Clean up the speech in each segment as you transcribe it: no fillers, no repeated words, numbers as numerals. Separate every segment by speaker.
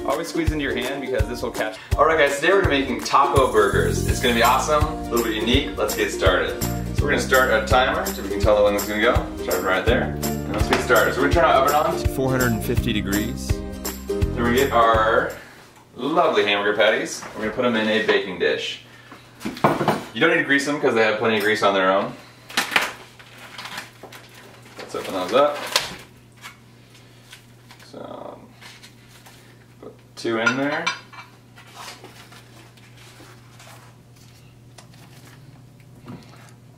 Speaker 1: Always squeeze into your hand because this will catch. Alright guys, today we're making taco burgers. It's going to be awesome, a little bit unique. Let's get started. So we're going to start a timer so we can tell when this is going to go. Start right there. And let's get started. So we're going to turn our oven on to 450 degrees. Then we're going to get our lovely hamburger patties. We're going to put them in a baking dish. You don't need to grease them because they have plenty of grease on their own. Let's open those up. So, put 2 in there.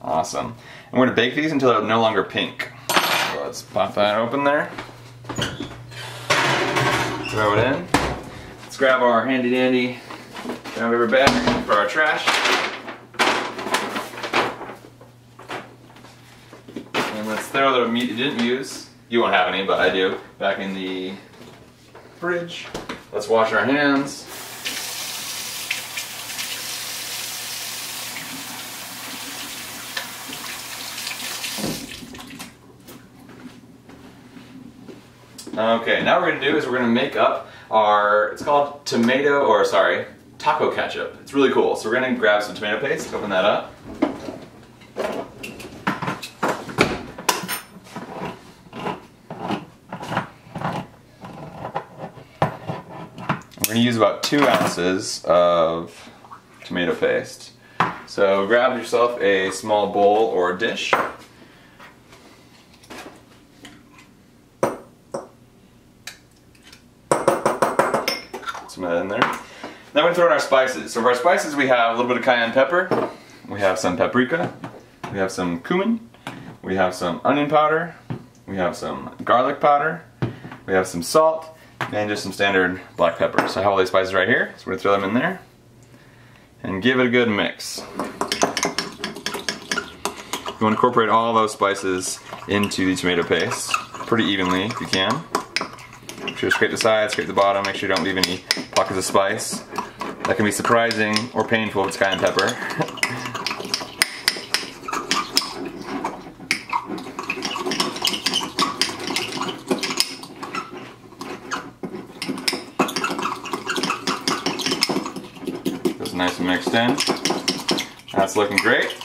Speaker 1: Awesome. And we're going to bake these until they're no longer pink. So let's pop that open there. Throw it in. Let's grab our handy dandy brown paper bag for our trash. And let's throw the meat you didn't use. You won't have any, but I do. Back in the fridge. Let's wash our hands. Okay, now what we're going to do is we're going to make up our, it's called taco ketchup. It's really cool. So we're going to grab some tomato paste, open that up. We're going to use about 2 ounces of tomato paste. So grab yourself a small bowl or dish. Some of that in there. Now we're going to throw in our spices. So for our spices we have a little bit of cayenne pepper, we have some paprika, we have some cumin, we have some onion powder, we have some garlic powder, we have some salt, and just some standard black pepper. So I have all these spices right here, so we're going to throw them in there and give it a good mix. You want to incorporate all those spices into the tomato paste pretty evenly if you can. Make sure to scrape the sides, scrape the bottom, make sure you don't leave any pockets of spice. That can be surprising or painful if it's cayenne pepper. That's nice and mixed in. That's looking great.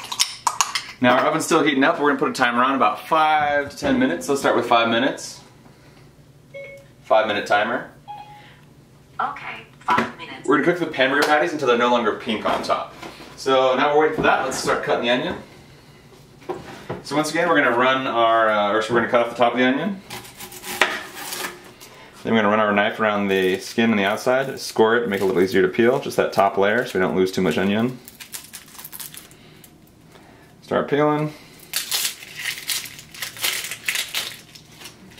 Speaker 1: Now our oven's still heating up. We're going to put a timer on about 5 to 10 minutes. Let's start with 5 minutes. 5-minute timer.
Speaker 2: Okay, 5 minutes.
Speaker 1: We're going to cook the hamburger patties until they're no longer pink on top. So now we're waiting for that. Let's start cutting the onion. So once again, we're going to run our, we're going to cut off the top of the onion. Then we're going to run our knife around the skin on the outside, score it, make it a little easier to peel, just that top layer so we don't lose too much onion. Start peeling.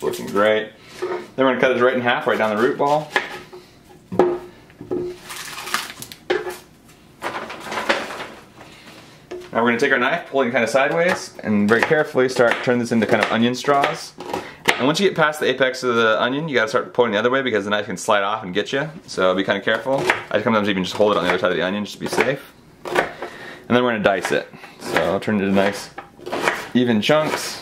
Speaker 1: Looking great. Then we're going to cut it right in half, right down the root ball. Now we're going to take our knife, pull it kind of sideways, and very carefully turn this into kind of onion straws. And once you get past the apex of the onion, you got to start pulling the other way because the knife can slide off and get you. So be kind of careful. I sometimes even just hold it on the other side of the onion just to be safe. And then we're going to dice it. So I'll turn it into nice, even chunks.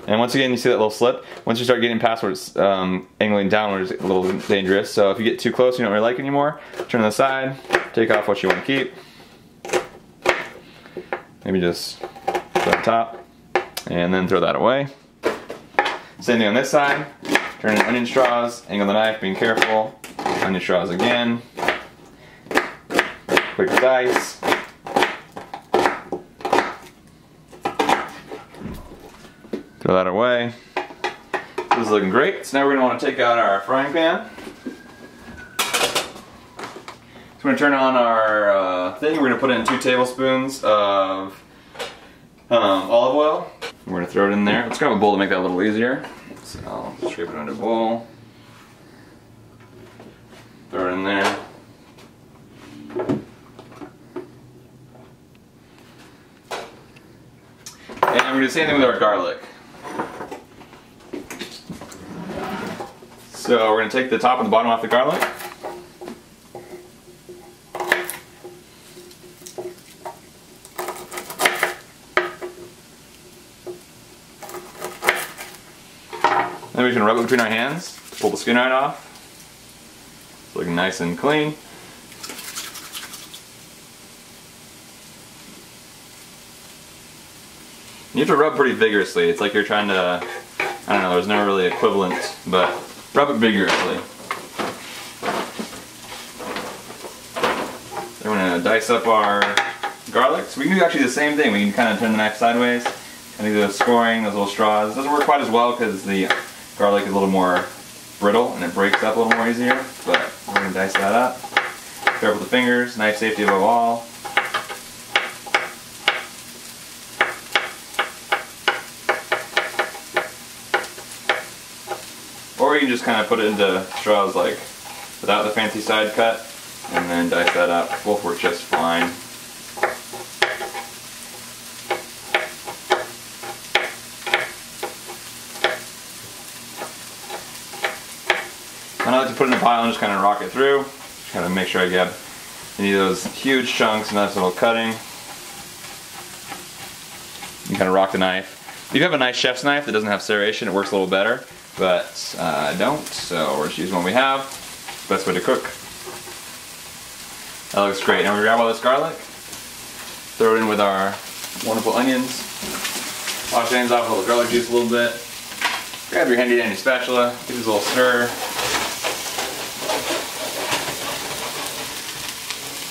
Speaker 1: And once again, you see that little slip. Once you start getting past where it's angling downwards, it's a little dangerous. So if you get too close, you don't really like it anymore, turn to the side, take off what you want to keep. Maybe just put on top, and then throw that away. Same thing on this side. Turn in onion straws, angle the knife, being careful. Onion straws again. Quick dice. Throw that away. This is looking great. So now we're going to want to take out our frying pan. So we're going to turn on our thing. We're going to put in 2 tablespoons of olive oil. We're going to throw it in there. Let's grab a bowl to make that a little easier. So I'll scrape it into a bowl. Throw it in there. And we're going to do the same thing with our garlic. So we're going to take the top and the bottom off the garlic. Then we can rub it between our hands to pull the skin right off. Looking nice and clean. You have to rub pretty vigorously. It's like you're trying to, I don't know, there's no really equivalent, but rub it vigorously. So we're going to dice up our garlic. So we can do actually the same thing. We can kind of turn the knife sideways and do the scoring, those little straws. It doesn't work quite as well because the garlic is a little more brittle and it breaks up a little more easier, but we're going to dice that up. Careful with the fingers, knife safety above all. Or you can just kind of put it into straws like without the fancy side cut and then dice that up. Both work just fine. And I like to put it in a pile and just kind of rock it through. Just kind of make sure I get any of those huge chunks, nice little cutting. You kind of rock the knife. If you have a nice chef's knife that doesn't have serration, it works a little better. But I don't, so we're just using one we have. Best way to cook. That looks great. Now we grab all this garlic, throw it in with our wonderful onions. Wash your hands off with a little garlic juice a little bit. Grab your handy dandy spatula, give this a little stir.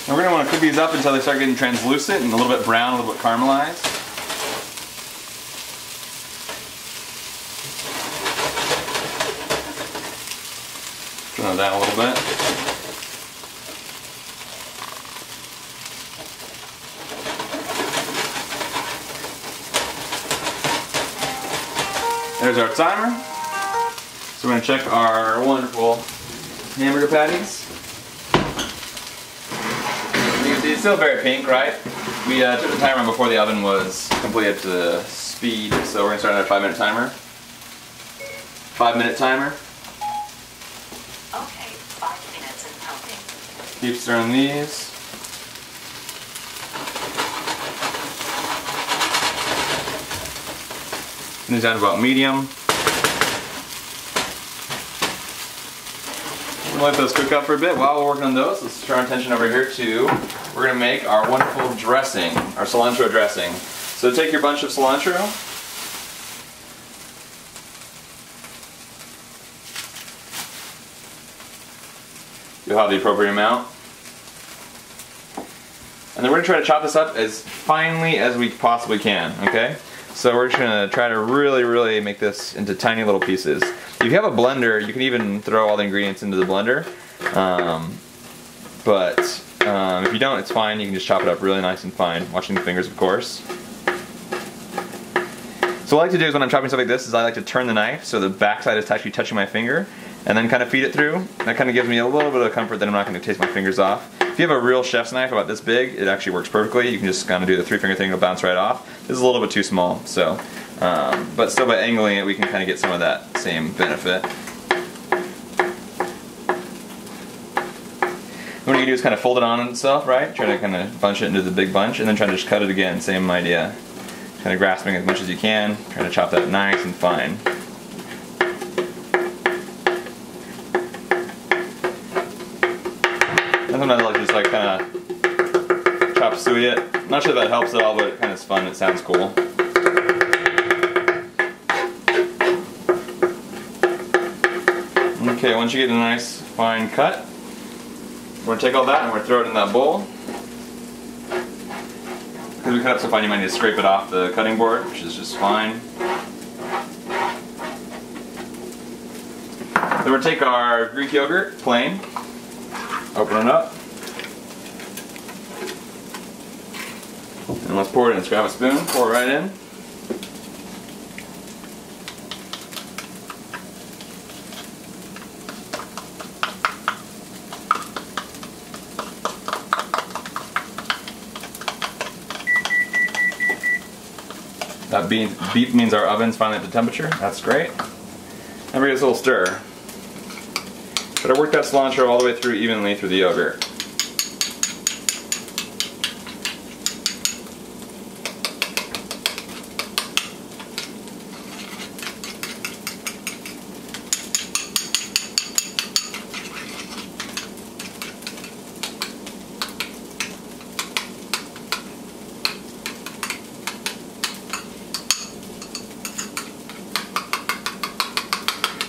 Speaker 1: And we're going to want to cook these up until they start getting translucent and a little bit brown, a little bit caramelized. Turn that down a little bit. There's our timer. So we're going to check our wonderful hamburger patties. You can see it's still very pink, right? We took the timer on before the oven was completely up to speed, so we're going to start on a 5-minute timer. 5-minute timer.
Speaker 2: Okay, 5 minutes and counting.
Speaker 1: Keep stirring these. And these down to about medium. We'll let those cook up for a bit. While we're working on those, let's turn our attention over here to, we're going to make our wonderful dressing, our cilantro dressing. So take your bunch of cilantro. You'll have the appropriate amount. And then we're going to try to chop this up as finely as we possibly can, okay? So we're just going to try to really make this into tiny little pieces. If you have a blender, you can even throw all the ingredients into the blender. But if you don't, it's fine. You can just chop it up really nice and fine, watching the fingers, of course. So what I like to do is when I'm chopping stuff like this is I like to turn the knife so the backside is actually touching my finger and then kind of feed it through. That kind of gives me a little bit of comfort that I'm not going to taste my fingers off. If you have a real chef's knife about this big, it actually works perfectly. You can just kind of do the 3-finger thing, it'll bounce right off. This is a little bit too small, so but still by angling it we can kind of get some of that same benefit. What you can do is kind of fold it on itself, right? Try to kind of bunch it into the big bunch and then try to just cut it again, same idea. Kind of grasping as much as you can, trying to chop that nice and fine. And sometimes I like to just like kind of chop suey it. I'm not sure if that helps at all, but it kind of is fun, it sounds cool. Okay, once you get a nice fine cut, we're going to take all that and we're going to throw it in that bowl. Because we cut up so fine, you might need to scrape it off the cutting board, which is just fine. Then we're going to take our Greek yogurt, plain, open it up, and let's pour it in. Let's grab a spoon, pour it right in. That beep means our oven's finally at the temperature. That's great. And we get this little stir. But I work that cilantro all the way through evenly through the yogurt.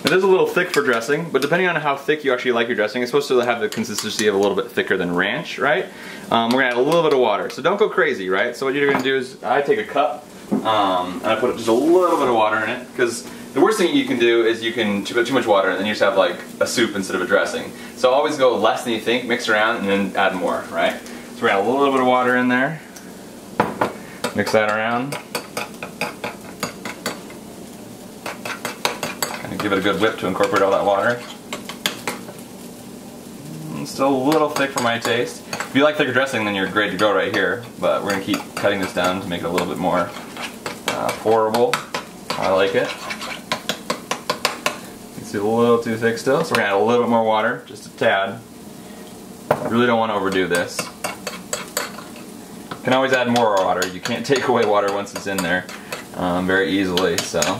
Speaker 1: It is a little thick for dressing, but depending on how thick you actually like your dressing, it's supposed to have the consistency of a little bit thicker than ranch, right? We're gonna add a little bit of water, so don't go crazy, right? So what you're gonna do is, I take a cup, and I put just a little bit of water in it, because the worst thing you can do is you can put too much water and then you just have like a soup instead of a dressing. So always go less than you think, mix around, and then add more, right? So we're gonna add a little bit of water in there, mix that around. Give it a good whip to incorporate all that water. It's still a little thick for my taste. If you like thicker dressing, then you're great to go right here. But we're going to keep cutting this down to make it a little bit more pourable. I like it. It's a little too thick still, so we're going to add a little bit more water, just a tad. Really don't want to overdo this. You can always add more water. You can't take away water once it's in there very easily. So.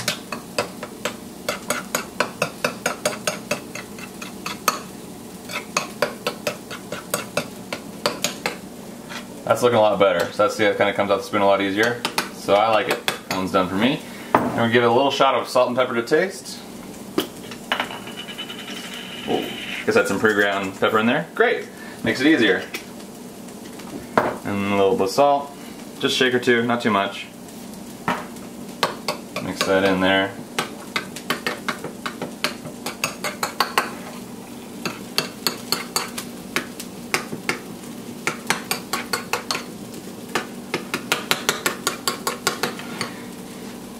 Speaker 1: That's looking a lot better. So that's the kind of comes out the spoon a lot easier. So I like it. That one's done for me. I'm gonna give it a little shot of salt and pepper to taste. Oh, guess that's some pre-ground pepper in there. Great. Makes it easier. And a little bit of salt. Just a shake or two, not too much. Mix that in there.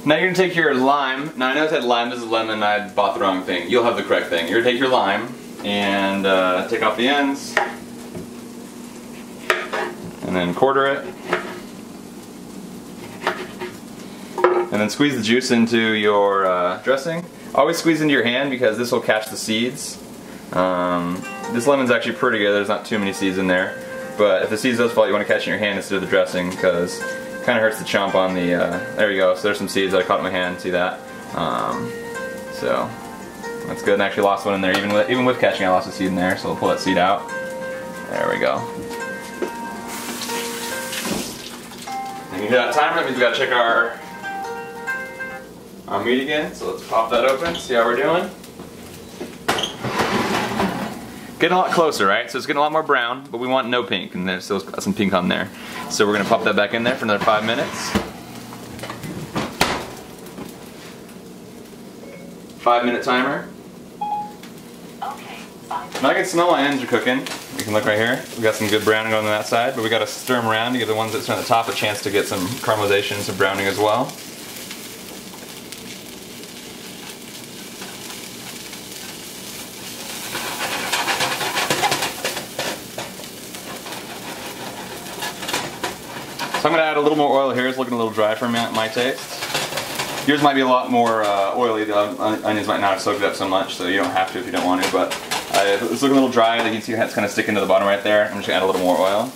Speaker 1: Now you're going to take your lime. Now I know it said lime, this is lemon, I bought the wrong thing. You'll have the correct thing. You're going to take your lime and take off the ends. And then quarter it. And then squeeze the juice into your dressing. Always squeeze into your hand because this will catch the seeds. This lemon's actually pretty good, there's not too many seeds in there. But if the seeds does fall, you want to catch in your hand instead of the dressing because kind of hurts to chomp on the, there you go, so there's some seeds that I caught in my hand, see that? So, that's good, and I actually lost one in there, even with catching I lost a seed in there, so we'll pull that seed out. There we go. And you hear that timer, that means we gotta check our meat again, so let's pop that open, see how we're doing. Getting a lot closer, right? So it's getting a lot more brown, but we want no pink, and there's still some pink on there. So we're gonna pop that back in there for another 5 minutes. 5-minute timer.
Speaker 2: Okay, 5 minutes.
Speaker 1: Now I can smell my ends are cooking. You can look right here. We got some good browning going on that side, but we gotta stir them around to give the ones that sit on the top a chance to get some caramelization and some browning as well. So I'm going to add a little more oil here. It's looking a little dry for my taste. Yours might be a lot more oily. The onions might not have soaked it up so much, so you don't have to if you don't want to. But it's looking a little dry. You can see it's kind of sticking to the bottom right there. I'm just going to add a little more oil.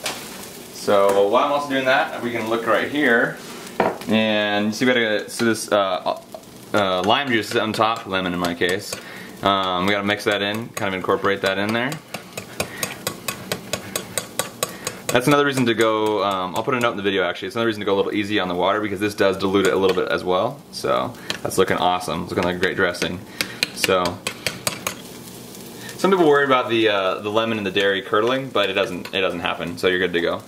Speaker 1: So while I'm also doing that, we can look right here. And you see we got this lime juice is on top, lemon in my case. We got to mix that in, kind of incorporate that in there. That's another reason to go, I'll put a note in the video actually, it's another reason to go a little easy on the water because this does dilute it a little bit as well. So that's looking awesome, it's looking like a great dressing. So, some people worry about the lemon and the dairy curdling, but it doesn't happen, so you're good to go.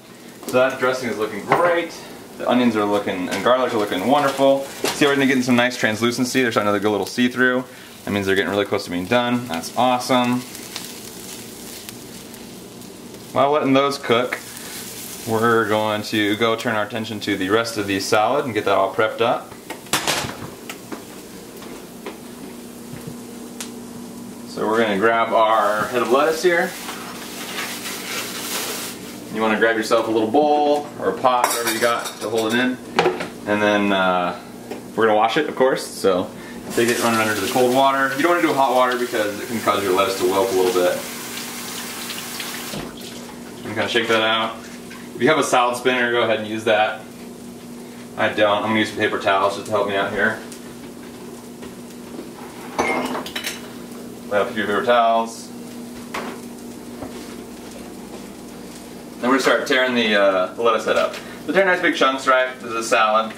Speaker 1: So that dressing is looking great, the onions are looking, and garlic are looking wonderful. See how we're getting some nice translucency, they're starting to go a little see-through. That means they're getting really close to being done, that's awesome. While letting those cook, we're going to go turn our attention to the rest of the salad and get that all prepped up. So we're going to grab our head of lettuce here. You want to grab yourself a little bowl or a pot, whatever you got to hold it in. And then we're going to wash it, of course. So take it, run it under the cold water. You don't want to do hot water because it can cause your lettuce to wilt a little bit. You kind of shake that out. If you have a salad spinner, go ahead and use that. I don't. I'm going to use some paper towels just to help me out here. Lay up a few paper towels. Then we're going to start tearing the lettuce head up. So tear nice big chunks, right? This is a salad.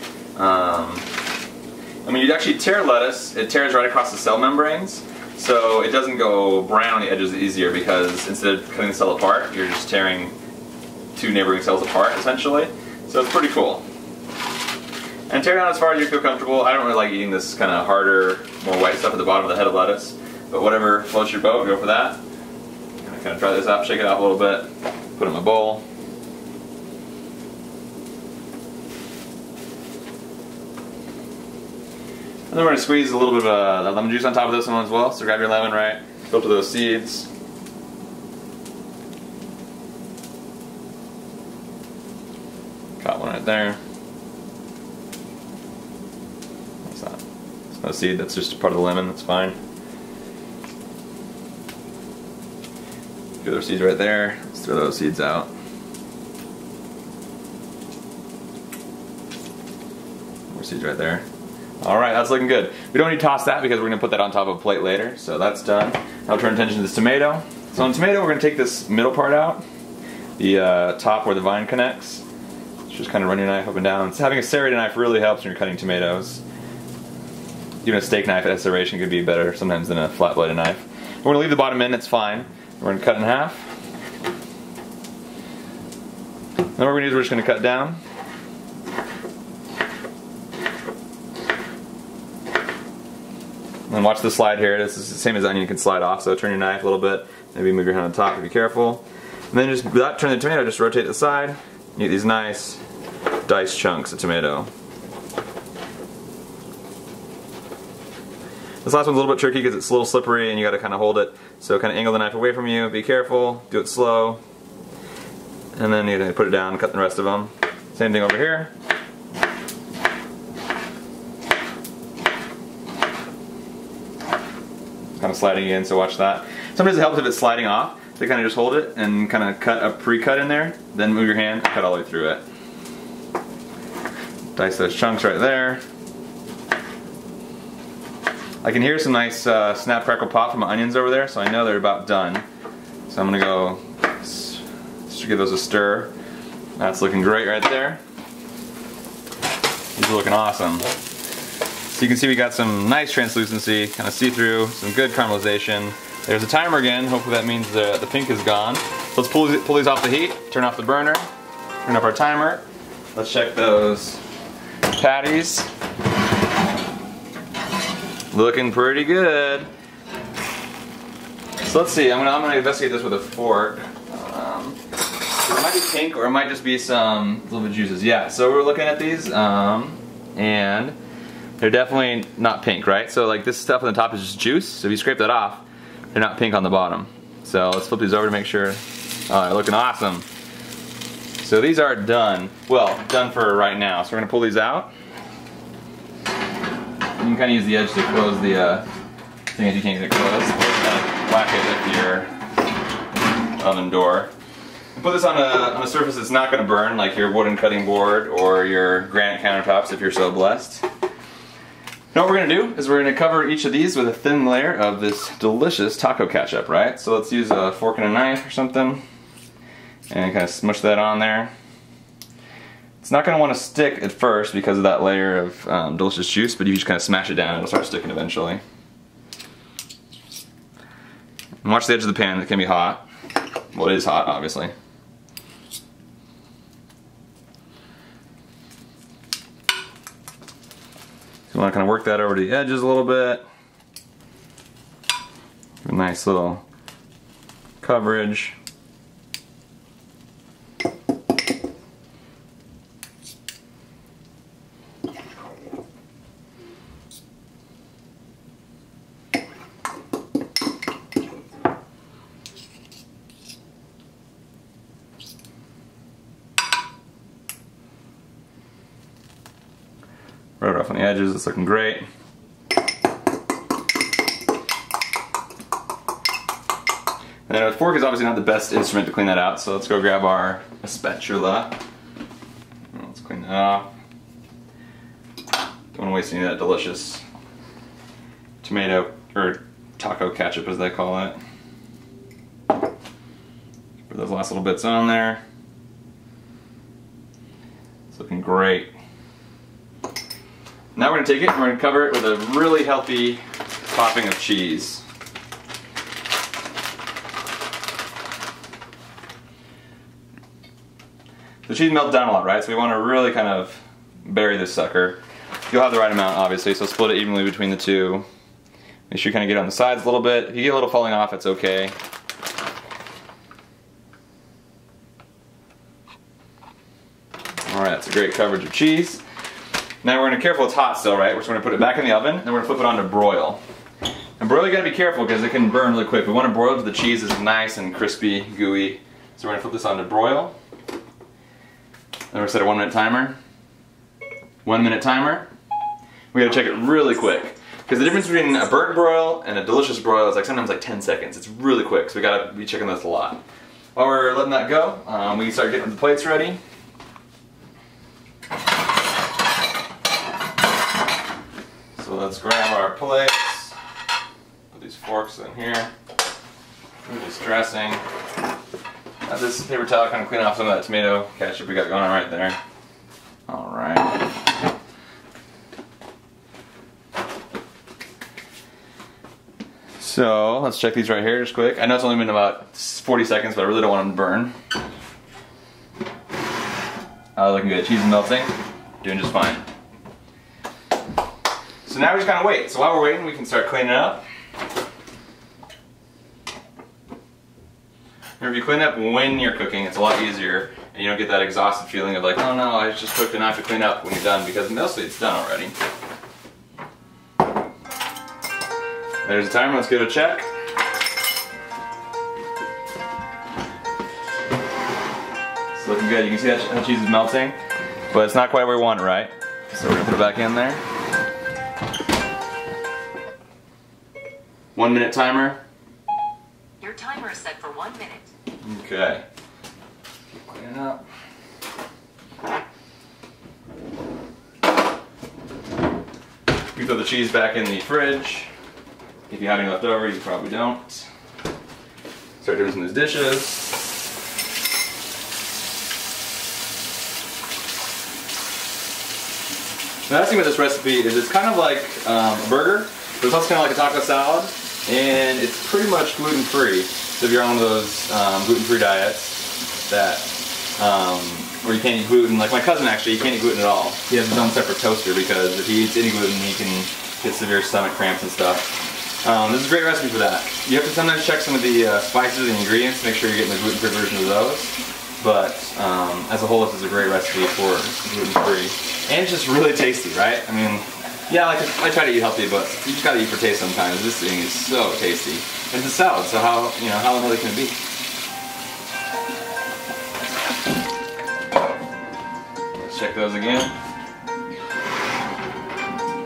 Speaker 1: I mean, you actually tear lettuce, it tears right across the cell membranes, so it doesn't go brown on the edges easier because instead of cutting the cell apart, you're just tearing two neighboring cells apart, essentially. So it's pretty cool. And tear down as far as you feel comfortable. I don't really like eating this kind of harder, more white stuff at the bottom of the head of lettuce, but whatever floats your boat, go for that. I'm gonna kind of try this out, shake it out a little bit, put it in my bowl. And then we're going to squeeze a little bit of lemon juice on top of this one as well. So grab your lemon, right? Filter those seeds. Got one right there. What's that? It's not a seed, that's just part of the lemon, that's fine. A few other seeds right there. Let's throw those seeds out. More seeds right there. Alright, that's looking good. We don't need to toss that because we're going to put that on top of a plate later, so that's done. Now turn attention to this tomato. So on tomato, we're going to take this middle part out, the top where the vine connects. Just kind of run your knife up and down. So having a serrated knife really helps when you're cutting tomatoes. Even a steak knife at serration could be better sometimes than a flat-bladed knife. We're going to leave the bottom in, it's fine. We're going to cut in half. Then what we're going to do is we're just going to cut down. And watch the slide here. This is the same as onion, you can slide off, so turn your knife a little bit, maybe move your hand on top to be careful. And then just without turning the tomato, just rotate the side. You get these nice diced chunks of tomato. This last one's a little bit tricky because it's a little slippery and you gotta kind of hold it. So kind of angle the knife away from you, be careful, do it slow. And then you put it down, cut the rest of them. Same thing over here. Kind of sliding in, so watch that. Sometimes it helps if it's sliding off to kind of just hold it and kind of cut a pre-cut in there, then move your hand and cut all the way through it. Dice those chunks right there. I can hear some nice snap, crackle, pop from my onions over there, so I know they're about done. So I'm gonna go just give those a stir. That's looking great right there. These are looking awesome. So you can see we got some nice translucency, kind of see-through, some good caramelization. There's a timer again, hopefully that means the pink is gone. So let's pull these off the heat, turn off the burner, turn up our timer. Let's check those patties. Looking pretty good. So let's see, I'm gonna investigate this with a fork. It might be pink or it might just be some little bit of juices. Yeah, so we're looking at these, and they're definitely not pink, right? So like this stuff on the top is just juice, so if you scrape that off, they're not pink on the bottom. So let's flip these over to make sure. Oh, they're looking awesome. So these are done. Well, done for right now. So we're gonna pull these out. You can kind of use the edge to close the thing if you can't get it closed. Kind of whack it with your oven door. And put this on a surface that's not gonna burn, like your wooden cutting board or your granite countertops if you're so blessed. Now what we're going to do is we're going to cover each of these with a thin layer of this delicious taco ketchup, right? So let's use a fork and a knife or something and kind of smush that on there. It's not going to want to stick at first because of that layer of delicious juice, but if you just kind of smash it down, it'll start sticking eventually. And watch the edge of the pan, it can be hot. Well, it is hot, obviously. You want to kind of work that over to the edges a little bit. A nice little coverage. Right off on the edges, it's looking great. And then a fork is obviously not the best instrument to clean that out, so let's go grab our spatula. Let's clean that off. Don't want to waste any of that delicious tomato, or taco ketchup as they call it. Put those last little bits on there. It's looking great. Now we're gonna take it and we're gonna cover it with a really healthy topping of cheese. The cheese melts down a lot, right? So we want to really kind of bury this sucker. You'll have the right amount, obviously, so split it evenly between the two. Make sure you kind of get on the sides a little bit. If you get a little falling off, it's okay. Alright, that's a great coverage of cheese. Now we're going to be careful, it's hot still, right? We're just going to put it back in the oven, and we're going to flip it on to broil. And broil, you got to be careful because it can burn really quick. We want to broil till the cheese is nice and crispy, gooey. So we're going to flip this on to broil. Then we're set a 1 minute timer. 1 minute timer. We got to check it really quick. Because the difference between a burnt broil and a delicious broil is like sometimes like 10 seconds. It's really quick, so we got to be checking this a lot. While we're letting that go, we can start getting the plates ready. So let's grab our plates. Put these forks in here. We're just dressing. This paper towel kind of clean off some of that tomato ketchup we got going on right there. Alright. So let's check these right here just quick. I know it's only been about 40 seconds, but I really don't want them to burn. Looking good. Cheese is melting. Doing just fine. So now we just kind of wait. So while we're waiting, we can start cleaning up. Remember, if you clean up when you're cooking, it's a lot easier, and you don't get that exhausted feeling of like, oh no, I just cooked and I have to clean up when you're done, because mostly it's done already. There's the timer, let's give it a check. It's looking good. You can see that cheese is melting, but it's not quite where we want it, right? So we're gonna put it back in there. 1 minute timer.
Speaker 2: Your timer is set for 1 minute.
Speaker 1: Okay. Clean it up. We throw the cheese back in the fridge. If you have any left over, you probably don't. Start doing some of these dishes. The nice thing with this recipe is it's kind of like a burger, but it's also kind of like a taco salad, and it's pretty much gluten-free. So if you're on one of those gluten-free diets that where you can't eat gluten, like my cousin actually, he can't eat gluten at all. He has his own separate toaster because if he eats any gluten, he can get severe stomach cramps and stuff. This is a great recipe for that. You have to sometimes check some of the spices and ingredients to make sure you're getting the gluten-free version of those. But as a whole, this is a great recipe for gluten-free. And it's just really tasty, right? I mean, yeah, like I try to eat healthy, but you just gotta eat for taste sometimes. This thing is so tasty. And it's a salad, so how unhealthy can it be? Let's check those again.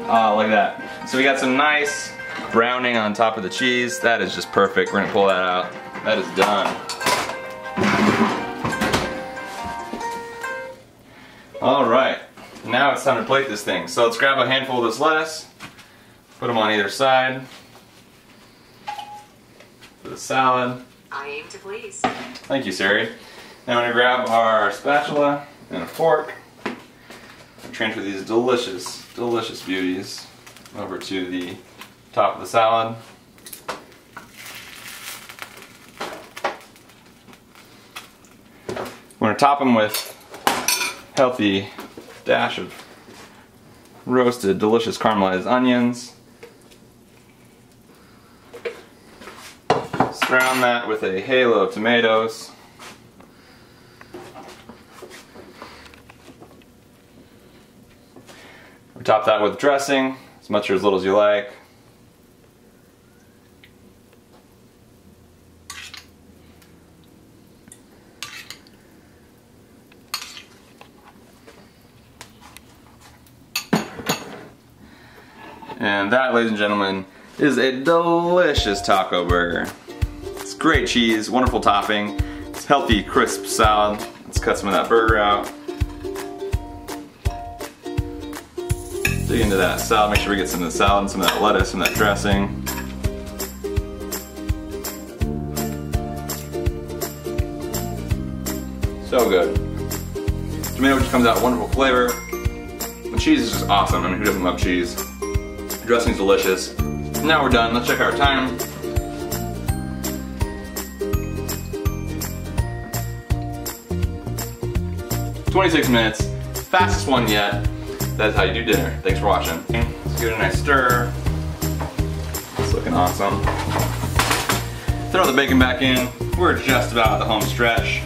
Speaker 1: Oh, look at that. So we got some nice browning on top of the cheese. That is just perfect. We're gonna pull that out. That is done. All right. Now it's time to plate this thing. So let's grab a handful of this lettuce, put them on either side. For the salad.
Speaker 2: I aim to please.
Speaker 1: Thank you, Sari. Now I'm going to grab our spatula and a fork and transfer these delicious, delicious beauties over to the top of the salad. We're going to top them with healthy dash of roasted, delicious caramelized onions. Surround that with a halo of tomatoes. We top that with dressing, as much or as little as you like. And that, ladies and gentlemen, is a delicious taco burger. It's great cheese, wonderful topping, it's healthy, crisp salad. Let's cut some of that burger out. Dig into that salad, make sure we get some of the salad and some of that lettuce, some of that dressing. So good. Tomato just comes out wonderful flavor. The cheese is just awesome. I mean, who doesn't love cheese? The dressing's delicious. Now we're done. Let's check our time. "26 minutes. Fastest one yet. That is how you do dinner. Thanks for watching. Let's give it a nice stir. It's looking awesome. Throw the bacon back in. We're just about at the home stretch.